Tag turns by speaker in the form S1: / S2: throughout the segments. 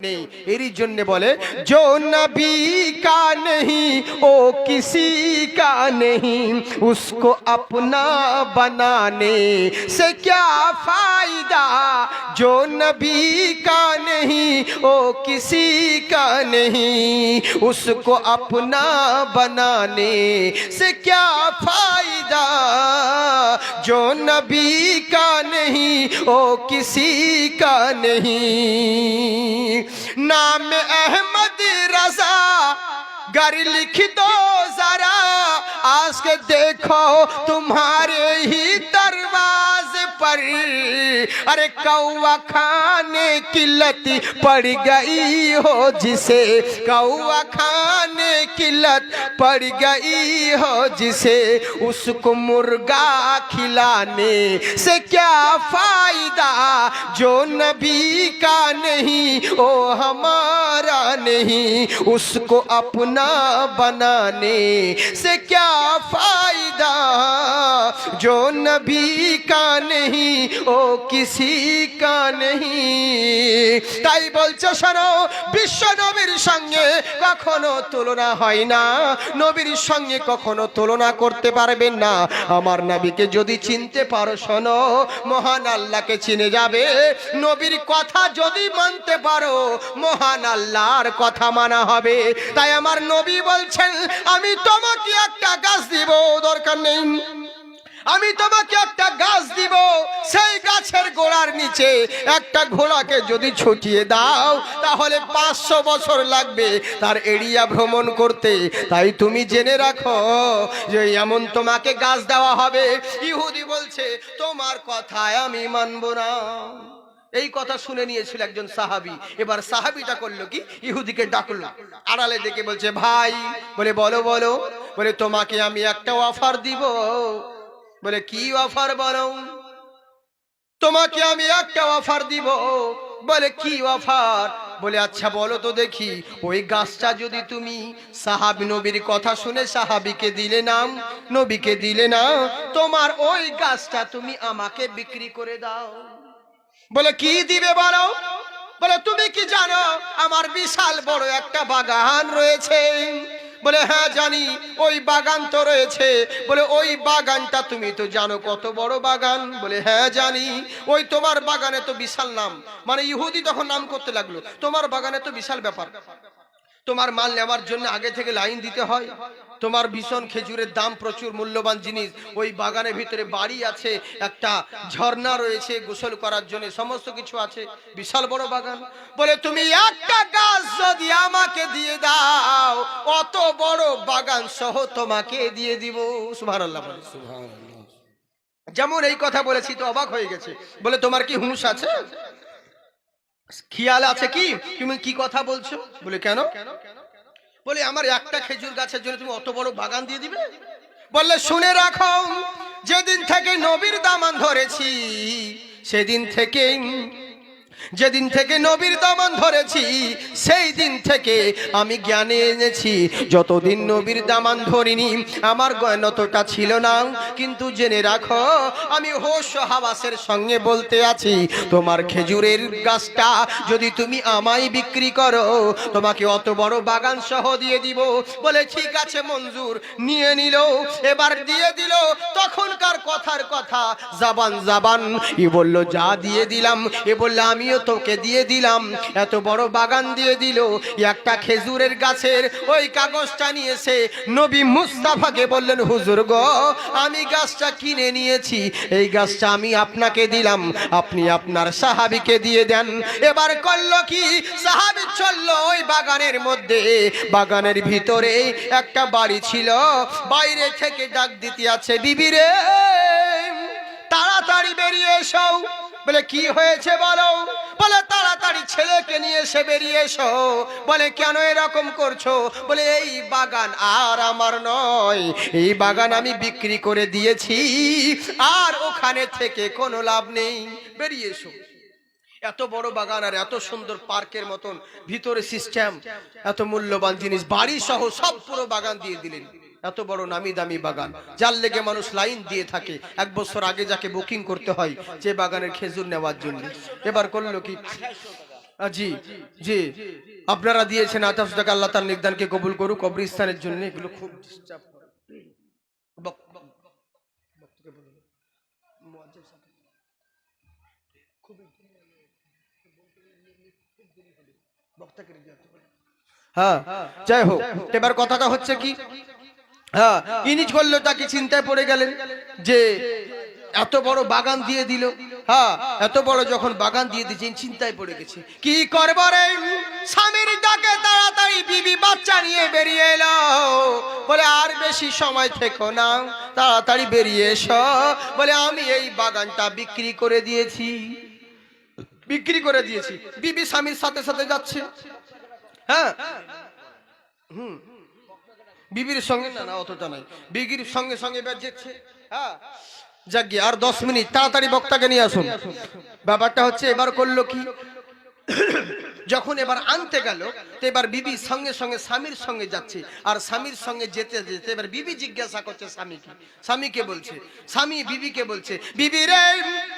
S1: नहीं एरी जन्ने बोले जो नबी का नहीं ओ किसी का नहीं उसको अपना बनाने से क्या फायदा जो नबी का नहीं ओ किसी का नहीं उसको अपना बनाने से क्या फायदा जो नबी का नहीं ओ किसी का नहीं नाम अहमद रजा गर लिख दो जरा आज के देखो तुम्हारे ही दरवाजे पर अरे कौवा खाने की लत पड़ गई हो जिसे कौवा खाने की लत पड़ गई हो जिसे उसको मुर्गा खिलाने से क्या फायदा जो नबी का नहीं ओ हमारा नहीं उसको अपना बनाने से क्या फायदा जो नबी का नहीं ओ किसी का नहीं তাই বলছো শোনো বিশ্ব নবীর সঙ্গে কখনো তুলনা হয় না নবীর সঙ্গে কখনো তুলনা করতে পারবেন না আমার নবীকে যদি চিনতে পারো শোনো মহান আল্লাহকে চিনে যাবে নবীর কথা যদি মানতে পারো মহান আল্লাহর কথা মানা হবে তাই আমার নবী বলছেন আমি তোমাকে একটা গাছ দিব দরকার নেই আমি তোমাকে একটা গাছ দিব সেই গাছের গোড়ার নিচে একটা ঘোড়াকে যদি ছুটিয়ে দাও তাহলে 500 বছর লাগবে তার এরিয়া ভ্রমণ করতে তাই তুমি জেনে রাখো যে এমন তোমাকে গাছ দেওয়া হবে ইহুদি বলছে তোমার কথায় আমি মানব না এই কথা শুনে নিয়েছিল একজন সাহাবী এবার সাহাবীটা করলো কি ইহুদিকে ডাকলো আড়ালে ডেকে বলছে ভাই বলে বলো বলো বলে তোমাকে আমি একটা অফার দিব বলে কি অফার বলো তোমাকে আমি একটা অফার দিব বলে কি অফার বলে আচ্ছা বলো তো দেখি ওই গাছটা যদি তুমি সাহাবী নবীর কথা শুনে সাহাবীকে দিলে না নবীকে দিলে না তোমার ওই গাছটা তুমি আমাকে বিক্রি করে দাও বলে কি দিবে বলো বলে তুমি কি জানো আমার বিশাল বড় একটা বাগান রয়েছে বলে হ্যাঁ জানি ওই বাগান তো রয়েছে বলে ওই বাগানটা তুমি তো জানো কত বড় বাগান বলে হ্যাঁ জানি ওই তোমার বাগানে তো বিশাল নাম মানে ইহুদি তখন নাম করতে লাগলো তোমার বাগানে তো বিশাল ব্যাপার তোমার মাল নেওয়ার জন্য আগে থেকে লাইন দিতে হয় তোমার ভীষণ খেজুরের দাম প্রচুর মূল্যবান জিনিস ওই বাগানের ভিতরে বাড়ি আছে একটা ঝর্ণা রয়েছে গোসল করার জন্য সমস্ত কিছু আছে বিশাল বড় বাগান বলে তুমি একটা গাছ যদি আমাকে দিয়ে দাও অত বড় বাগান সহ তোমাকে দিয়ে দিব সুবহানাল্লাহ সুবহানাল্লাহ যেমন এই কথা বলেছি তো অবাক হয়ে গেছে বলে তোমার কি হুঁশ আছে খেয়াল আছে কি তুমি কি কথা বলছো বলে কেন বলে আমার একটা খেজুর গাছের জন্য তুমি অত বড় বাগান দিয়ে দিবে বললে শুনে রাখো যেদিন থেকে নবীর দামান ধরেছি যেদিন থেকে নবীর দামান ধরেছি সেই দিন থেকে আমি জ্ঞানে এনেছি যতদিন নবীর দামান ধরিনি আমার জ্ঞানতটা ছিল না কিন্তু জেনে রাখো আমি হোশ ও হাওয়াসের সঙ্গে বলতে আছি তোমার খেজুরের গাছটা যদি তুমি আমায় বিক্রি করো তোমাকে অত বড় বাগান সহ দিয়ে দিব বলে ঠিক আছে মঞ্জুর নিয়ে নিল এবার দিয়ে দিল তখনকার কথার কথা জাবান ই বলল যা দিয়ে দিলাম এ বলল আমি তোকে দিয়ে দিলাম এত বড় বাগান দিয়ে দিল একটা খেজুরের গাছের ওই কাগজটা নিয়েছে নবী মুস্তাফাকে বললেন হুজুর গো আমি গাছটা কিনে নিয়েছি এই গাছটা আমি আপনাকে দিলাম আপনি আপনার সাহাবীকে দিয়ে দেন এবার করলো কি সাহাবী চললো ওই বাগানের মধ্যে বাগানের ভিতরে একটা বাড়ি ছিল বাইরে থেকে ডাক দিতে আছে বিবি রে তাড়াতাড়ি বেরিয়ে এসো বলে কি হয়েছে বলো বলে তাড়াতাড়ি ছেলেকে নিয়ে এসে বেরিয়ে এসো বলে কেন এরকম করছো বলে এই বাগান আর আমার নয় এই বাগান আমি বিক্রি করে দিয়েছি আর ওখানে থেকে কোনো লাভ নেই বেরিয়ে এসো এত বড় বাগান আর এত সুন্দর পার্কের মতন ভিতরে সিস্টেম এত মূল্যবান জিনিস বাড়ি সহ সব পুরো বাগান দিয়ে দিলেন এত বড় নামি দামি বাগান যার লেগে মানুষ লাইন দিয়ে থাকে এক বছর আগে যাকে বুকিং করতে হয় যে বাগানের খেজুর নেওয়ার জন্য এবার করলো কি জি জি, আপনারা দিয়েছেন 28 টাকা, আল্লাহ তার নির্দানকে কবুল করুক। কবরস্থানের জন্য এগুলো খুব ডিস্টার্ব করে। হ্যাঁ, যাই হোক, এবার কথাটা হচ্ছে কি, হ্যাঁ, ইনি করলো তাকে চিন্তায় পড়ে গেলেন যে এত বড় বাগান দিয়ে দিল। হ্যাঁ, এত বড় যখন বাগান দিয়ে দিয়েছে, চিন্তায় পড়ে গেছে কি করব রে। স্বামীর ডাকে তাড়াতাড়ি বিবি বাচ্চা নিয়ে বেরিয়ে এলো। বলে আর বেশি সময় থেকো না, তাড়াতাড়ি বেরিয়ে এসো। বলে আমি এই বাগানটা বিক্রি করে দিয়েছি, বিক্রি করে দিয়েছি। বিবি স্বামীর সাথে সাথে যাচ্ছে। হ্যাঁ, বিবির সঙ্গে না না অতটা নাই, বিবির সঙ্গে সঙ্গে যাচ্ছে। হ্যাঁ, যাক আর 10 মিনিট, তাড়াতাড়ি বক্তাকে নিয়ে আসুন। ব্যাপারটা হচ্ছে এবার করলো কি, যখন এবার আনতে গেল, তো এবার বিবি সঙ্গে সঙ্গে স্বামীর সঙ্গে যাচ্ছে। আর স্বামীর সঙ্গে যেতে যেতে এবার বিবি জিজ্ঞাসা করছে স্বামীকে, স্বামীকে বলছে, স্বামী বিবিকে বলছে, বিবি রে,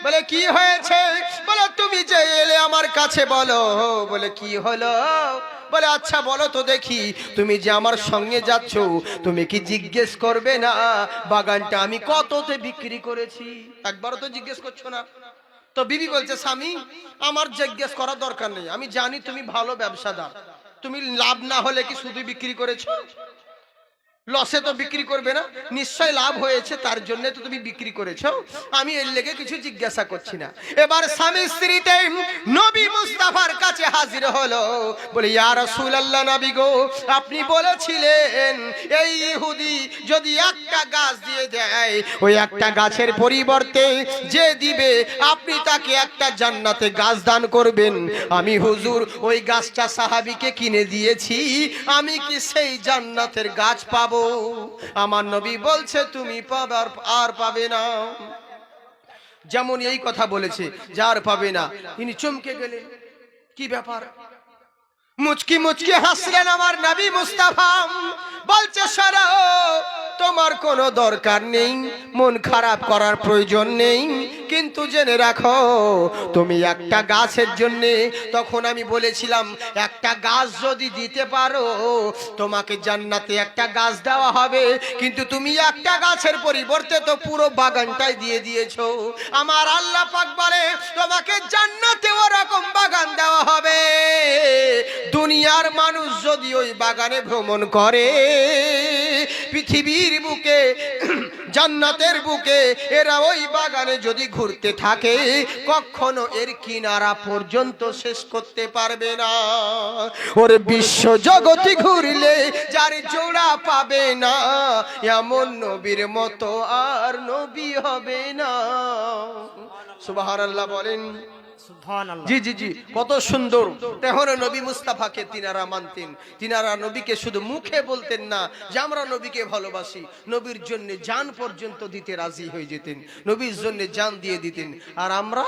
S1: বলে কি হয়েছে? বলে তুমি যে এলে আমার কাছে, বলো। বলে কি হলো? বলে আচ্ছা বলো তো দেখি, তুমি যে আমার সঙ্গে যাচ্ছ, তুমি কি জিজ্ঞেস করবে না বাগানটা আমি কততে বিক্রি করেছি? একবারও তো জিজ্ঞেস করছো না। তো বিবি বলছে, স্বামী আমার জিজ্ঞেস করার দরকার নেই, আমি জানি তুমি ভালো ব্যবসাদার, তুমি লাভ না হলে কি শুধু বিক্রি করেছো? লসে তো বিক্রি করবে না, নিশ্চয় লাভ হয়েছে, তার জন্য তো তুমি বিক্রি করেছো, আমি এর লেগে কিছু জিজ্ঞাসা করছি না। এবার স্বামী স্ত্রীতে নবী মুস্তাফার কাছে হাজির হলো। বলে ইয়া রাসূলুল্লাহ, নবী গো, আপনি বলেছিলেন এই ইহুদি যদি একটা গাছ দিয়ে দেয়, ওই একটা গাছের পরিবর্তে যে দিবে আপনি তাকে একটা জান্নাতে গাছ দান করবেন। আমি হুজুর ওই গাছটা সাহাবীকে কিনে দিয়েছি, আমি কি সেই জান্নাতের গাছ পাবো? আমার নবী বলছে তুমি পাবে আর পাবে না। যেমন এই কথা বলেছে, যার পাবে না, তিনি চমকে গেলেন। কি ব্যাপার? মুচকি মুচকি হাসলেন আমার নবী মুস্তাফা। বলছে শোনো, তোমার কোনো দরকার নেই, মন খারাপ করার প্রয়োজন নেই, কিন্তু জেনে রাখো তুমি একটা গাছের জন্য, তখন আমি বলেছিলাম একটা গাছ যদি দিতে পারো তোমাকে জান্নাতে একটা গাছ দেওয়া হবে, কিন্তু তুমি একটা গাছের পরিবর্তে তো পুরো বাগানটাই দিয়ে দিয়েছো। আমার আল্লাহ পাক বলে তোমাকে জান্নাতে ওরকম বাগান দেওয়া হবে, দুনিয়ার মানুষ যদি ওই বাগানে ভ্রমণ করে, পৃথিবীর বুকে জান্নাতের বুকে এরা ওই বাগানে যদি ঘুরতে থাকে, কখনো এর কিনারা পর্যন্ত শেষ করতে পারবে না। ওর বিশ্ব জগতে ঘুরলে যার জোড়া পাবে না, এমন নবীর মতো আর নবী হবে না। সুবহানাল্লাহ বলেন। জি জি জি, কত সুন্দর। তেহর নবী মুস্তাফাকে তিনারা মানতেন, তিনারা নবীকে শুধু মুখে বলতেন না যে আমরা নবীকে ভালোবাসি, নবীর জন্য জান পর্যন্ত দিতে রাজি হয়ে যেতেন, নবীর জন্য জান দিয়ে দিতেন। আর আমরা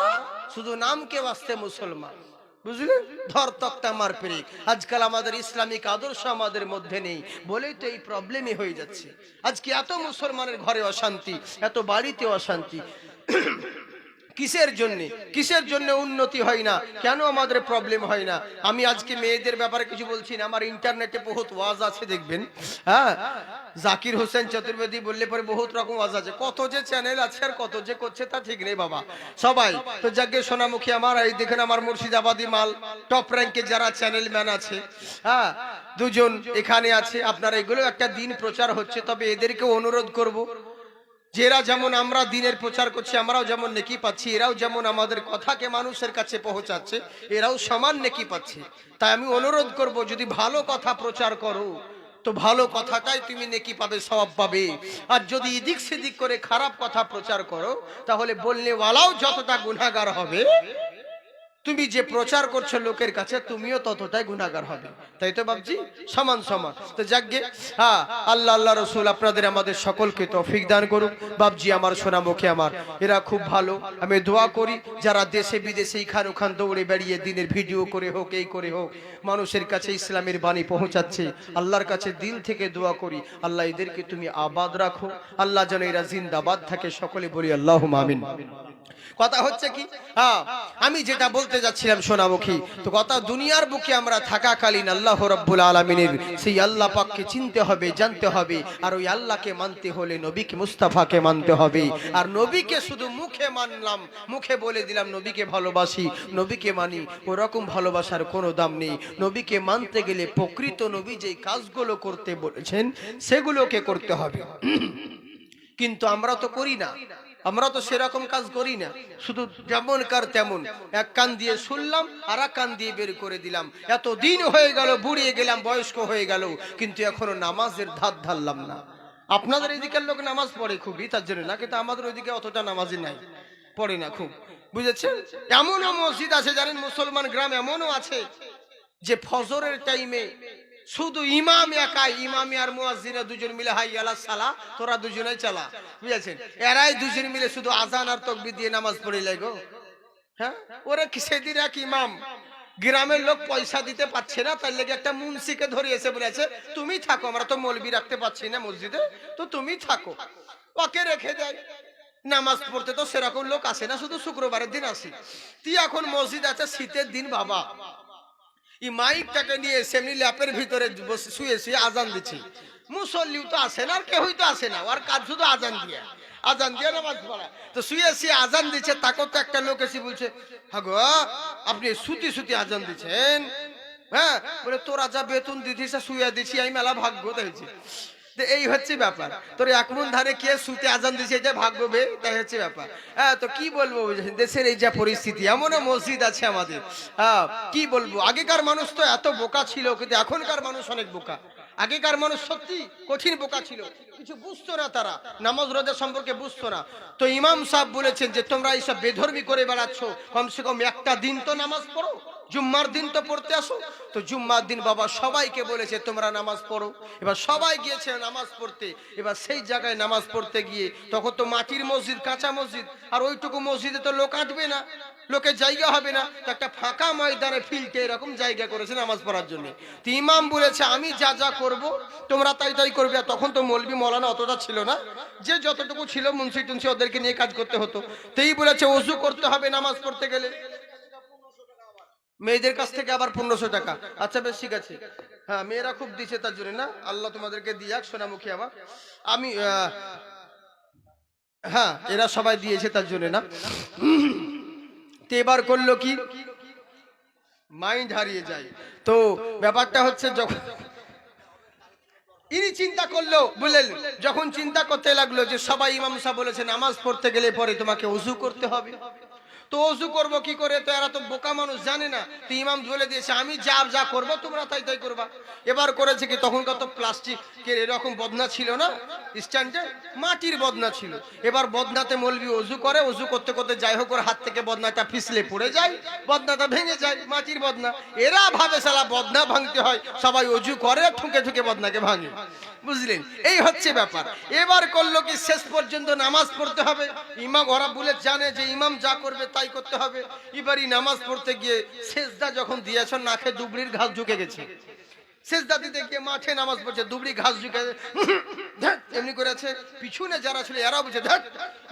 S1: শুধু নামকে বাঁচতে মুসলমান, বুঝলেন, ধর তক্তা মার পেরে। আজকাল আমাদের ইসলামিক আদর্শ আমাদের মধ্যে নেই বলেই তো এই প্রবলেমই হয়ে যাচ্ছে। আজকে এত মুসলমানের ঘরে অশান্তি, এত বাড়িতে অশান্তি, কিসের জন্য? কিসের জন্য উন্নতি হয় না? কেন আমাদের প্রবলেম হয় না? আমি আজকে মেয়েদের ব্যাপারে কিছু বলছি না, আমার ইন্টারনেটে বহুত ওয়াজ আছে দেখবেন। হ্যাঁ, জাকির হোসেন চতুর্বেদী বললে পরে বহুত রকম ওয়াজ আছে, কত যে চ্যানেল আছে আর কত যে করছে তা ঠিক নেই বাবা। সবাই তো যাকে সোনামুখী আমার এই দেখেন আমার মুর্শিদাবাদী মাল টপ র্যাঙ্কে যারা চ্যানেল ম্যান আছে, হ্যাঁ, দুজন এখানে আছে, আপনারা এগুলো একটা দিন প্রচার হচ্ছে, তবে এদেরকে অনুরোধ করব যেরা যেমন আমরা দিনের প্রচার করছি, আমরাও যেমন নেকি পাচ্ছি, এরাও যেমন আমাদের কথাকে মানুষের কাছে পৌঁছাচ্ছে, এরাও সমান নেকি পাচ্ছে। তাই আমি অনুরোধ করব, যদি ভালো কথা প্রচার করো তো ভালো কথাটাই তুমি নেকি পাবে, সওয়াব পাবে। আর যদি এদিক সেদিক করে খারাপ কথা প্রচার করো, তাহলে বললে ওয়ালাও যতটা গুনাহগার হবে, তুমি যে প্রচার করছো লোকের কাছে তুমিও ততটাই গুনাহগার হবে। তাই তো বাবজি, সমান সমান। তো যাকগে, হ্যাঁ, আল্লাহ আল্লাহ রসুল আপনাদের আমাদের সকলকে তৌফিক দান করুক। বাবজি আমার সোনামুখী আমার, এরা খুব ভালো। আমি দোয়া করি যারা দেশে বিদেশে এখান ওখান দৌড়ে বেরিয়ে দিনের ভিডিও করে হোক, এই করে হোক, মানুষের কাছে ইসলামের বাণী পৌঁছাচ্ছে, আল্লাহর কাছে দিল থেকে দোয়া করি আল্লাহ এদেরকে তুমি আবাদ রাখো, আল্লাহ যেন এরা জিন্দাবাদ থাকে। সকলে বলি আল্লাহুম্মা আমিন। কথা হচ্ছে কি, হ্যাঁ আমি যেটা বলতে যাচ্ছিলাম সোনামুখী, তো কথা দুনিয়ার বুকে আমরা থাকাকালীন আল্লাহ রাব্বুল আলামিনের সেই আল্লাহ পাককে চিনতে হবে, জানতে হবে, আর ওই আল্লাহকে মানতে হলে নবীকে মুস্তাফাকে মানতে হবে। আর নবীকে শুধু মুখে মানলাম, মুখে বলে দিলাম নবীকে ভালোবাসি, নবীকে মানি, ওরকম ভালোবাসার কোনো দাম নেই। নবীকে মানতে গেলে প্রকৃত নবী যেই কাজগুলো করতে বলেছেন সেগুলোকে করতে হবে। কিন্তু আমরা তো করি না, আমরা তো সেরকম কাজ করি না, শুধু যেমন কার তেমন, এক কান দিয়ে শুনলাম আর এক কান দিয়ে বের করে দিলাম। এত দিন হয়ে গেল, বুড়িয়ে গেলাম, বয়স্ক হয়ে গেল, কিন্তু এখনো নামাজের ধার ধারলাম না। আপনাদের এদিকের লোক নামাজ পড়ে খুবই, তার জন্য না, কিন্তু আমাদের ওইদিকে অতটা নামাজই নাই, পড়ে না খুব, বুঝেছেন? এমনও মসজিদ আছে জানেন, মুসলমান গ্রাম এমনও আছে যে ফজরের টাইমে শুধু ইমাম একাই, ইমামি আর মুয়াজ্জিন দুজন মিলে হাই আলাস সালা, তোরা দুজনেই চালা, বুঝেছেন? এরাই দুজন মিলে শুধু আজান আর তাকবীর দিয়ে নামাজ পড়ে লাগো। হ্যাঁ, ওরে সেদিন এক ইমাম, গ্রামের লোক পয়সা দিতে পারছে না, তার লেগে একটা মুন্সিকে ধরিয়েছে, বলেছে তুমি থাকো, আমরা তো মৌলবি রাখতে পারছি না মসজিদে, তো তুমি থাকো। ওকে রেখে দেয়। নামাজ পড়তে তো সেরকম লোক আসে না, শুধু শুক্রবারের দিন আসি। তুই এখন মসজিদ আছে, শীতের দিন বাবা, এই মাইকটাকে নিয়ে সেমনি ল্যাপের ভিতরে শুয়ে শুয়ে আজান দিচ্ছে। মুসল্লিও তো আসে না, আর কেউই তো আসে না, ওর কাজ শুধু আজান দিয়ে, আজান দিয়ে নামাজ পড়া। তো শুয়ে শুয়ে আজান দিচ্ছে, তাকে তো একটা লোক এসে বলছে, হাগো আপনি সুতি সুতি আজান দিচ্ছেন? হ্যাঁ, বলে তোরা যা বেতন দিছিস শুয়ে দিছি, আমি মেলা ভাগ্য দেখছি। এই হচ্ছে ব্যাপার, তোর এক মন ধারে কে সুতে আজান দিছে, এটা ভাগ্য বে, তাই হচ্ছে ব্যাপার। হ্যাঁ, তো কি বলবো, দেশের এই যা পরিস্থিতি, এমনও মসজিদ আছে আমাদের, হ্যাঁ কি বলবো। আগেকার মানুষ তো এত বোকা ছিল, কিন্তু এখনকার মানুষ অনেক বোকা। আগেকার মানুষ সত্যি কঠিন বোকা ছিল, কিছু বুঝতো না, তারা নামাজ রোজা সম্পর্কে বুঝতো না। তো ইমাম সাহেব বলেছেন যে তোমরা এইসব বেধর্মী করে বেড়াচ্ছ, কমসে কম একটা দিন তো নামাজ পড়ো, জুম্মার দিন তো পড়তে আসো। তো জুম্মার দিন বাবা সবাইকে বলেছে তোমরা নামাজ পড়ো। এবার সবাই গিয়েছে নামাজ পড়তে। এবার সেই জায়গায় নামাজ পড়তে গিয়ে তখন তো মাটির মসজিদ, কাঁচা মসজিদ, আর ওইটুকু মসজিদে তো লোক আসবে না, লোকের জায়গা হবে না, তো একটা ফাঁকা ময়দানে ফিল্ডে এরকম জায়গা করেছে নামাজ পড়ার জন্য। তো ইমাম বলেছে আমি যা যা করব তোমরা তাই তাই করবে। আর তখন তো মৌলবি মৌলানা অতটা ছিল না, যে যতটুকু ছিল মুন্সি টুন্সি ওদেরকে নিয়ে কাজ করতে হতো। তেই বলেছে ওযু করতে হবে নামাজ পড়তে গেলে, মেয়েদের কাছ থেকে আবার 1500 টাকা। আচ্ছা বেশ ঠিক আছে, হ্যাঁ মেয়েরা খুব দিচ্ছে তার জন্য না, আল্লাহ তোমাদেরকে দিয়াক সোনামুখী আমার, আমি হ্যাঁ এরা সবাই দিয়েছে তার জন্য না। তো এবার করলো কি, মাইন্ড হারিয়ে যায়। তো ব্যাপারটা হচ্ছে যখন ইনি চিন্তা করলো, বুঝলেন, যখন চিন্তা করতে লাগলো যে সবাই ইমাম সাহেব বলেছে নামাজ পড়তে গেলে পরে তোমাকে ওযু করতে হবে, তো ওযু করবো কি করে, তো এরা তো বোকা মানুষ জানে না। তো ইমাম বলে দিয়েছে আমি যা যা করবো তোমরা তাই তাই করবা। এবার করেছে কি, তখনকার তো প্লাস্টিকের এরকম বদনা ছিল না, স্ট্যান্ডে মাটির বদনা ছিল। এবার বদনাতে মৌলবি ওযু করে, ওযু করতে করতে যাই হোক ওর হাত থেকে বদনাটা পিছলে পড়ে যায়, বদনাটা ভেঙে যায়, মাটির বদনা। এরা ভাবে শালা বদনা ভাঙতে হয়, সবাই ওযু করে ঠুকে ঠুকে বদনাকে ভাঙে, বুঝলেন? এই হচ্ছে ব্যাপার। এবার করলো কি, শেষ পর্যন্ত নামাজ পড়তে হবে, ইমাম ওরা বলে জানে যে ইমাম যা করবে তাই করতে হবে। এবারই নামাজ পড়তে গিয়ে সেজদা যখন দিয়েছ, নাকে দুবড়ির ঘাস ঢুকে গেছে। সেজদা দিতে গিয়ে মাঠে নামাজ পড়ছে, দুবড়ি ঘাস ঢুকে এমনি করেছে। পিছনে যারা ছিল এরা বুঝে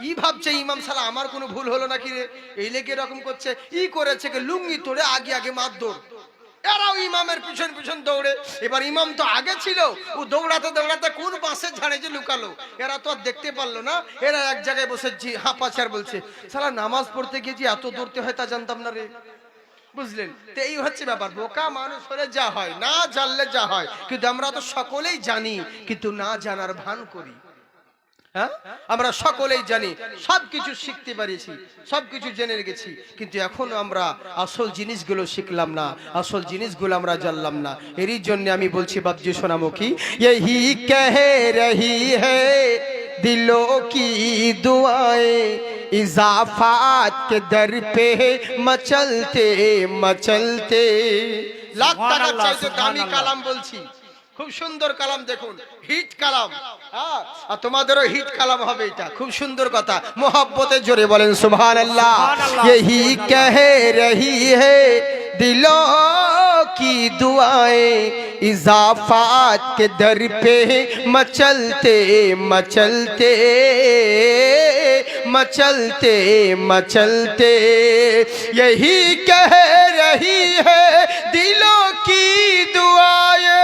S1: ই ভাবছে ইমাম শালা আমার কোনো ভুল হলো নাকি রে, এই লেগে এরকম করছে। ই করেছে কি, লুঙ্গি তোড়ে আগে আগে মার দৌড়, এরাও ইমামের পিছন পিছন দৌড়ে। এবার ইমাম তো আগে ছিল, ও দৌড়াতে দৌড়াতে কোন বাঁশের ঝাড়ে যে লুকালো, এরা তো আর দেখতে পারলো না। এরা এক জায়গায় বসে হাঁপাচ্ছে আর বলছে শালা নামাজ পড়তে গিয়ে যে এত দৌড়তে হয় তা জানতাম না রে, বুঝলেন? তো এই হচ্ছে ব্যাপার, বোকা মানুষ হলে যা হয়, না জানলে যা হয়। কিন্তু আমরা তো সকলেই জানি, কিন্তু না জানার ভান করি। হ্যাঁ, আমরা সকলেই জানি, সবকিছু শিখতে পারিছি, সবকিছু জেনে গেছি, কিন্তু এখনো আমরা আসল জিনিসগুলো শিখলাম না, আসল জিনিসগুলো আমরা জানলাম না। এরই জন্য আমি বলছি বাপজি সোনামুখী, यही कह रही है दिलों की दुआएं, इजाफात के दर पे मचलते मचलते। লাখ টাকার চাইতে দামি কালাম বলছি, খুব সুন্দর কালাম, দেখুন হিট কালাম। হ্যাঁ, আর তোমাদেরও হিট কালাম হবে, এটা খুব সুন্দর কথা। মোহাব্বতে জোরে বলেন সুবহানাল্লাহ। यही कह रही है दिलों की दुआएं, इजाफात के दर पे मचलते मचलते मचलते मचलते यही कह रही है दिलों की दुआएं,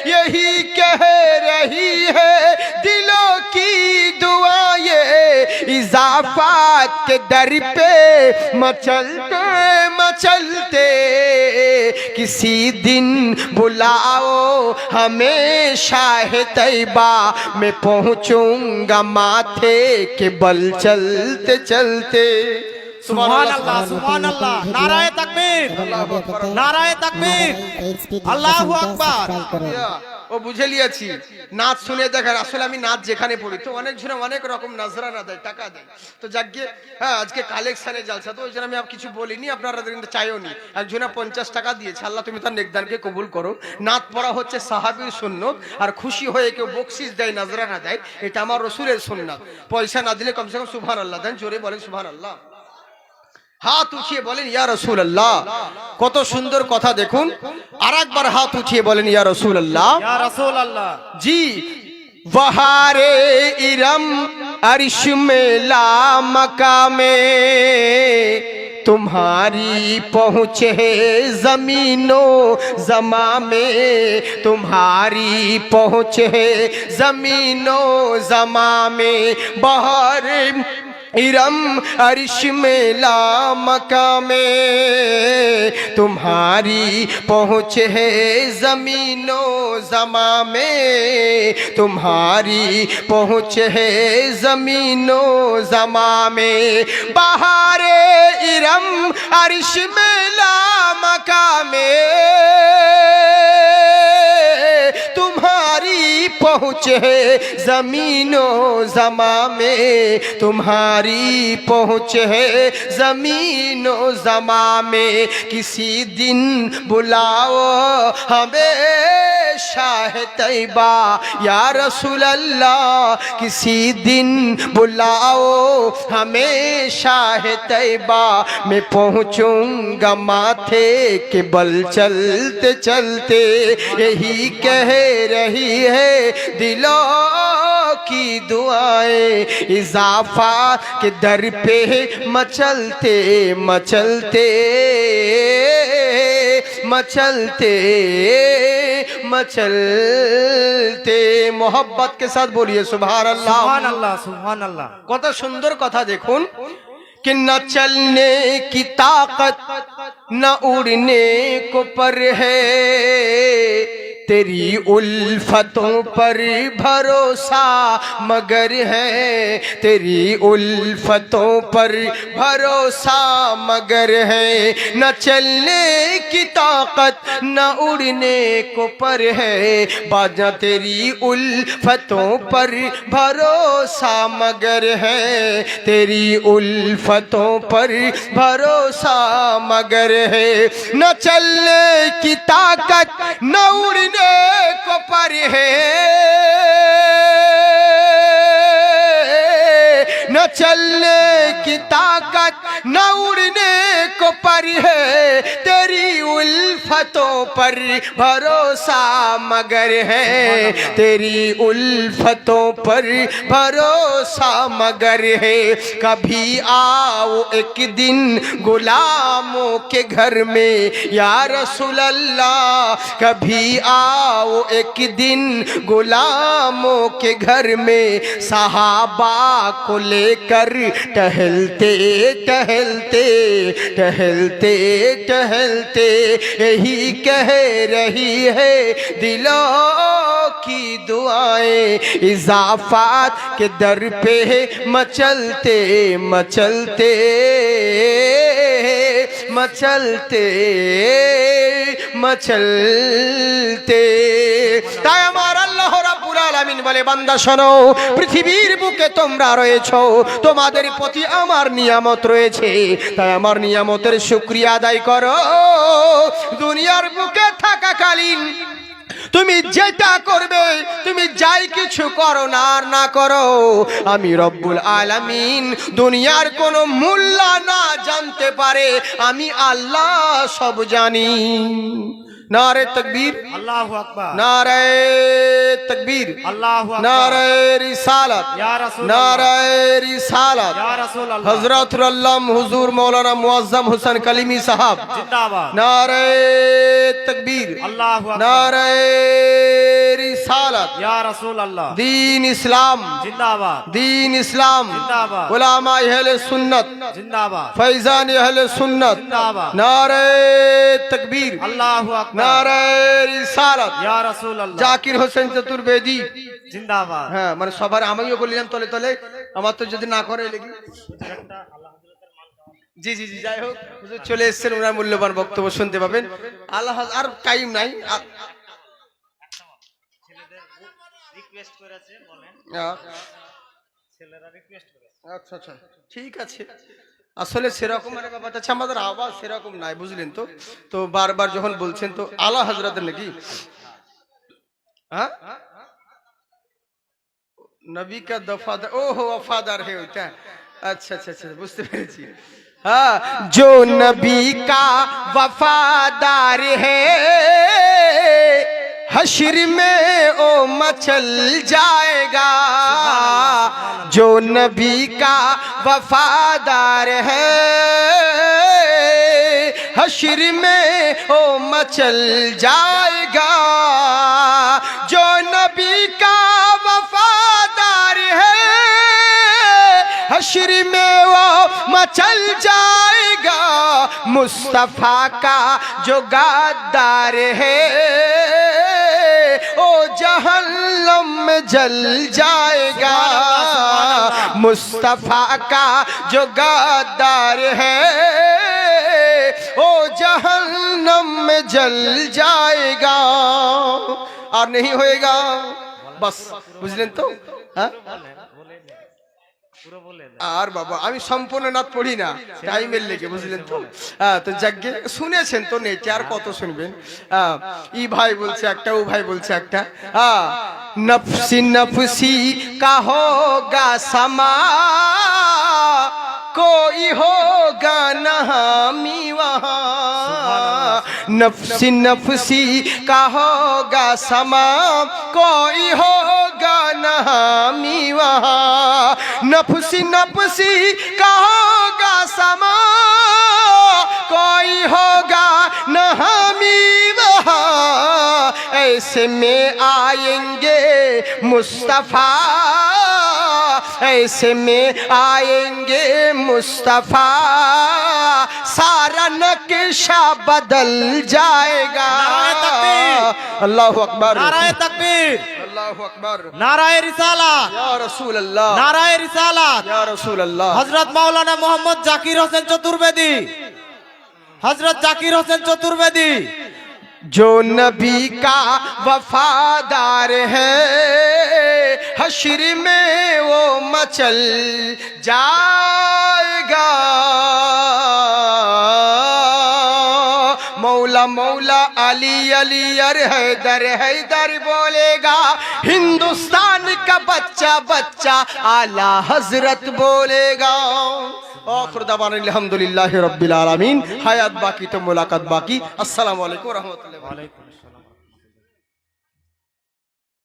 S1: यही कह रही है दिलों की दुआएं, इजाफात के दर पे मचलते मचलते किसी दिन बुलाओ हमें शाह तैबा में पहुंचूंगा माथे के बल चलते चलते।
S2: सुभान अल्लाह, सुभान अल्लाह, नाराए तकबीर, नाराए तकबीर, আল্লাহু আকবার।
S1: ও বুঝে লিয়েছি নাচ শুনে দেখেন, আসলে আমি নাচ যেখানে পড়ি তো অনেক জনে অনেক রকম নজরানা দেয়, টাকা দেয়, তো যাকে হ্যাঁ আজকে কালেকশনে জালসা, তো ওই জন্য আমি কিছু বলিনি, আপনারা কিন্তু চাইও নি। একজনে 50 টাকা দিয়েছে, আল্লাহ তুমি তার নেকদানকে কবুল করো। নাচ পড়া হচ্ছে সাহাবীর সুন্নত, আর খুশি হয়ে কেউ বকশিস দেয় নজরানা দেয়, এটা আমার রাসূলের সুন্নাত। পয়সা না দিলে কমসে কম সুবহানাল্লাহ দেন, জোরে বলেন সুবহানাল্লাহ, হাত উঠিয়ে বলেন ইয়া রাসূলুল্লাহ। কত সুন্দর কথা দেখুন, আরেকবার হাত উঠিয়ে বলেন ইয়া রাসূলুল্লাহ,
S2: ইয়া রাসূলুল্লাহ।
S1: जी बहारे इरम अर्श में ला मकामे, तुम्हारी पहुँच है ज़मीनों ज़मा में, तुम्हारी पहुँच है ज़मीनों ज़मा में, बहार इरम अर्श में ला मकामे, तुम्हारी पहुँच है ज़मीनों ज़मा में, तुम्हारी पहुँच है ज़मीनों ज़मा में, बहारे इरम अर्श में ला मकामे, तुम्हारी पहुँच है ज़मीनों ज़मा में, तुम्हारी पहुँच है ज़मीनों ज़मा में, किसी दिन बुलाओ हमें शाह तैबा या रसूल अल्लाह, किसी दिन बुलाओ हमें शाह तैबा, मैं पहुँचूंगा माथे के बल चलते चलते, यही कह रही है दिलों की दुआएं, इजाफा के दर पे मचलते मचलते मचलते मचलते। मोहब्बत के साथ बोलिए सुभान अल्लाह,
S2: সুবহান আল্লাহ, সুবহান আল্লাহ।
S1: কত সুন্দর কথা দেখুন कि न चलने की ताकत न उड़ने को पर है, तेरी उल्फतों पर भरोसा मगर है, तेरी उल्फतों पर भरोसा मगर है, न चलने की ताकत न उड़ने को पर है, बाजा तेरी उल्फतों पर भरोसा मगर है, तेरी उल्फतों पर भरोसा मगर है, न चलने की ताकत न उड़ने को पर है, न चलने की ताकत न उड़ने को पर है, तेरी उल्फतों पर भरोसा मगर है, तेरी उल्फतों पर भरोसा मगर है, कभी आओ एक दिन गुलामों के घर में या रसूल अल्लाह, कभी आओ एक दिन गुलामों के घर में, सहाबा को लेकर टहलते टहलते टहलते टहलते, यही कह रही है दिलों की दुआएं, इजाफात के दर पे मचलते मचलते मचलते मचलते। তাই আমার আল্লাহ রাব্বুল আলামিন বলে, বান্দা শোনো, পৃথিবীর বুকে তোমরা রয়েছো, তোমাদের প্রতি আমার নিয়ামত রয়েছে, তাই আমার নিয়ামতের শুকরিয়া আদায় করো। দুনিয়ার বুকে থাকাকালীন তুমি যেটা করবে, তুমি যাই কিছু করো না আর না করো, আমি রব্বুল আলামিন দুনিয়ার কোনো মূল্য না জানতে পারে, আমি আল্লাহ সব জানি। नारे तकबीर,
S2: अल्लाहु अकबर,
S1: नारे तकबीर,
S2: अल्लाहु अकबर,
S1: नारे रिसालत,
S2: या रसूल
S1: नारे रिसालत,
S2: या रसूल अल्लाह,
S1: हजरत अल्लाम हुजूर मौलाना मुअज्जम हुसैन कलीमी साहब,
S2: जिंदाबाद,
S1: नारे तकबीर,
S2: अल्लाहु अकबर,
S1: नारे रिसालत,
S2: या रसूल अल्लाह,
S1: दीन इस्लाम,
S2: जिंदाबाद,
S1: दीन इस्लाम,
S2: जिंदाबाद,
S1: उलामा अहले सुन्नत,
S2: जिंदाबाद,
S1: फैजान अहले सुन्नत,
S2: जिंदाबाद,
S1: नारे तकबीर,
S2: अल्लाहु अकबर,
S1: नारे रिसालत,
S2: या रसूल अल्लाह,
S1: জাকির হোসেন চতুর্বেদী।
S2: जिंदाबाद।
S1: হ্যাঁ মানে সবার আমিও বললাম তলে তলে, আমার তো যদি না করে লেগে। জি জি জি, যাই হোক হুজুর চলে এসেছেন, ওনার মূল্যবান বক্তব্য শুনতে পাবেন। আল্লাহ আর টাইম নাই। আচ্ছা আচ্ছা ঠিক আছে। আসলে সেরকম মানে ব্যাপারটা আছে, আমাদের আওয়াজ সেরকম নাই, বুঝলেন তো। তো বারবার যখন বলছেন তো আলা হযরতের নাকি, হ্যাঁ নবী কা দফাদার, ও হো वफादार है ওইটা। আচ্ছা আচ্ছা আচ্ছা বুঝতে পেরেছি। हाँ जो नबी का वफादार है हश्र में ओ मचल जाएगा, जो नबी का वफादार है हश्र में ओ मचल जाएगा, जो नबी का वफादार है हश्र में वो मचल जाएगा, मुस्तफा का जो गद्दार है ओ जहन्नम में जल जाएगा, मुस्तफा का जो गद्दार है ओ जहन्नम में जल जाएगा। और नहीं होएगा बस, বুঝলেন তো। হ্যাঁ আর বাবা আমি সম্পূর্ণ নাত পড়ি না, টাইমের লেগে, বুঝলেন তো। তো যাকে শুনেছেন তো নেটে আর কত শুনবেন। ই ভাই বলছে একটা, ও ভাই বলছে একটা। নফসি নফসি কা হোগা সমা, कोई होगा न हामी वहाँ, नफसी नफसी का होगा समा, कोई होगा न हामी वहाँ, नफसी नफसी का होगा समा, कोई होगा न हामी वहाँ, ऐसे में आएंगे मुस्तफा, ऐसे में आएंगे मुस्तफा, सारा नक्शा बदल जाएगा। अल्लाहु अकबर,
S2: नाराए तकबीर,
S1: अल्लाहु अकबर,
S2: नाराए रिसालत,
S1: या रसूल अल्लाह,
S2: नाराए रिसालत,
S1: या रसूल अल्लाह।
S2: हजरत मौलाना मोहम्मद जाकिर होसेन चतुर्वेदी, हजरत जाकिर होसेन चतुर्वेदी,
S1: जो नबी का वफादार है हश्र में वो मचल जाएगा, मौला मौला अली अली अर हैदर हैदर बोलेगा, हिंदुस्तान का बच्चा बच्चा आला हजरत बोलेगा। आखिर दवाना अल्हम्दुलिल्लाहि रब्बिल आलमीन। हयात बाकी तो मुलाकात बाकी। अस्सलामु अलैकुम व रहमतुल्लाहि व बरकातहू।